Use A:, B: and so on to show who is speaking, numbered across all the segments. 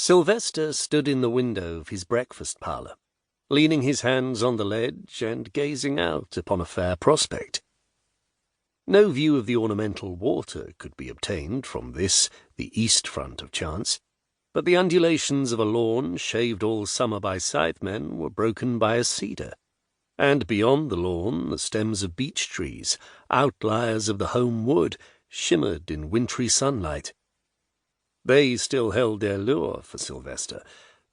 A: Sylvester stood in the window of his breakfast parlour, leaning his hands on the ledge and gazing out upon a fair prospect. No view of the ornamental water could be obtained from this, the east front of chance, but the undulations of a lawn shaved all summer by scythemen were broken by a cedar, and beyond the lawn the stems of beech trees, outliers of the home wood, shimmered in wintry sunlight. They still held their lure for Sylvester,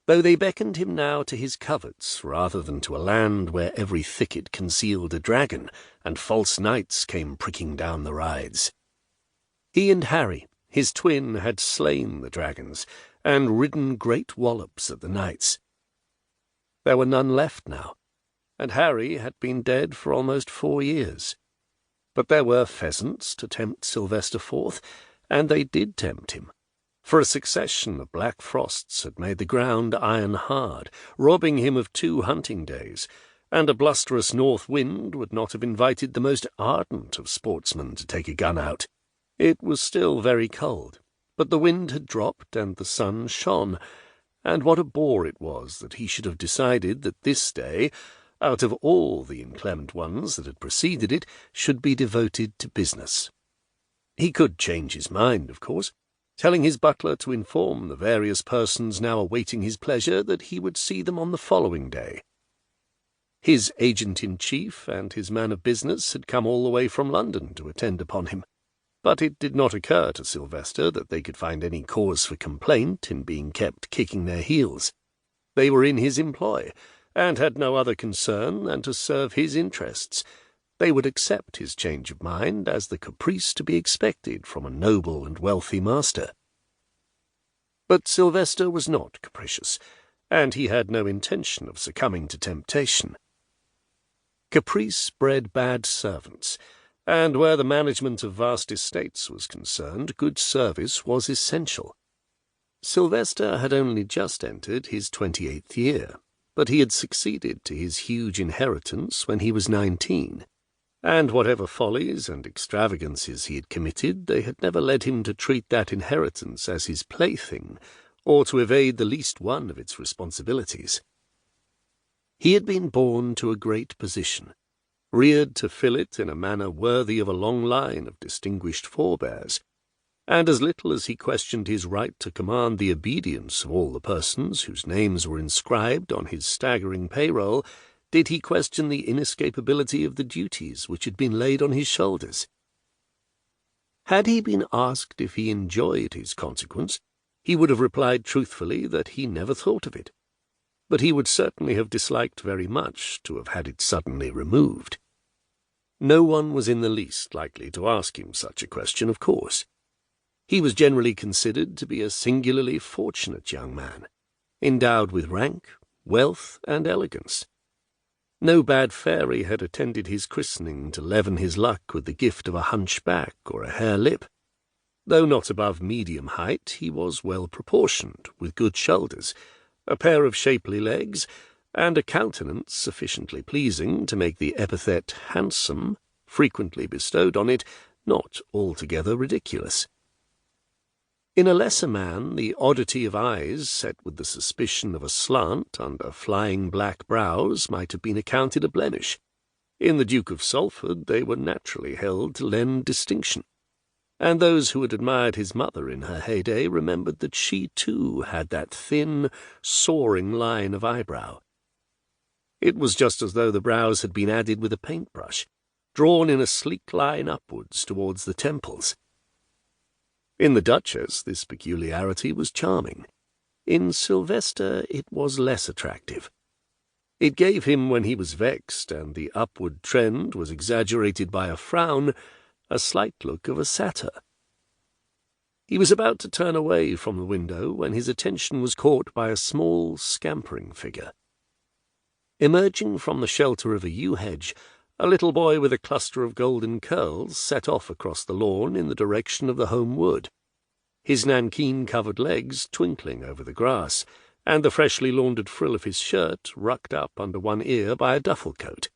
A: though they beckoned him now to his coverts rather than to a land where every thicket concealed a dragon and false knights came pricking down the rides. He and Harry, his twin, had slain the dragons and ridden great wallops at the knights. There were none left now, and Harry had been dead for almost 4 years. But there were pheasants to tempt Sylvester forth, and they did tempt him, for a succession of black frosts had made the ground iron-hard, robbing him of 2 hunting days, and a blusterous north wind would not have invited the most ardent of sportsmen to take a gun out. It was still very cold, but the wind had dropped and the sun shone, and what a bore it was that he should have decided that this day, out of all the inclement ones that had preceded it, should be devoted to business. He could change his mind, of course, telling his butler to inform the various persons now awaiting his pleasure that he would see them on the following day. His agent-in-chief and his man of business had come all the way from London to attend upon him, but it did not occur to Sylvester that they could find any cause for complaint in being kept kicking their heels. They were in his employ, and had no other concern than to serve his interests. They would accept his change of mind as the caprice to be expected from a noble and wealthy master. But Sylvester was not capricious, and he had no intention of succumbing to temptation. Caprice bred bad servants, and where the management of vast estates was concerned, good service was essential. Sylvester had only just entered his 28th year, but he had succeeded to his huge inheritance when he was 19, and whatever follies and extravagances he had committed, they had never led him to treat that inheritance as his plaything, or to evade the least one of its responsibilities. He had been born to a great position, reared to fill it in a manner worthy of a long line of distinguished forebears, and as little as he questioned his right to command the obedience of all the persons whose names were inscribed on his staggering payroll, did he question the inescapability of the duties which had been laid on his shoulders. Had he been asked if he enjoyed his consequence, he would have replied truthfully that he never thought of it, but he would certainly have disliked very much to have had it suddenly removed. No one was in the least likely to ask him such a question, of course. He was generally considered to be a singularly fortunate young man, endowed with rank, wealth, and elegance. No bad fairy had attended his christening to leaven his luck with the gift of a hunchback or a hare lip. Though not above medium height, he was well proportioned, with good shoulders, a pair of shapely legs, and a countenance sufficiently pleasing to make the epithet handsome, frequently bestowed on it, not altogether ridiculous. In a lesser man, the oddity of eyes set with the suspicion of a slant under flying black brows might have been accounted a blemish. In the Duke of Salford they were naturally held to lend distinction, and those who had admired his mother in her heyday remembered that she too had that thin, soaring line of eyebrow. It was just as though the brows had been added with a paintbrush, drawn in a sleek line upwards towards the temples. In the Duchess this peculiarity was charming. In Sylvester it was less attractive. It gave him, when he was vexed, and the upward trend was exaggerated by a frown, a slight look of a satyr. He was about to turn away from the window when his attention was caught by a small, scampering figure. Emerging from the shelter of a yew hedge, a little boy with a cluster of golden curls set off across the lawn in the direction of the home wood, his nankeen-covered legs twinkling over the grass, and the freshly laundered frill of his shirt rucked up under one ear by a duffel-coat,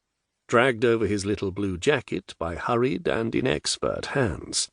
A: dragged over his little blue jacket by hurried and inexpert hands.